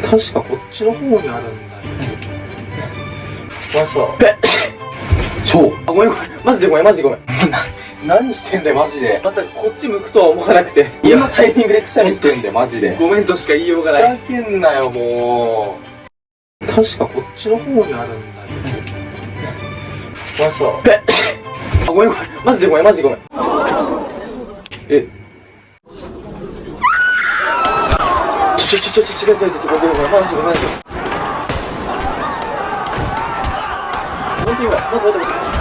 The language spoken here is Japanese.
確かこっちの方にあるんだよ。お前さ、ごめんごめん、マジでごめん、マジでごめん。何してんだよ、マジで。まさかこっち向くとは思わなくて。いや、タイミングでくしゃみしてんだよ、マジで。ごめんとしか言いようがない。ふざけんなよ、もう。確かこっちの方にあるんだよ。お前さ、ごめんごめん、マジでごめん、マジでごめん。違う、ごめんごめん、マジでごめん、マジで。本当にごめん、待って。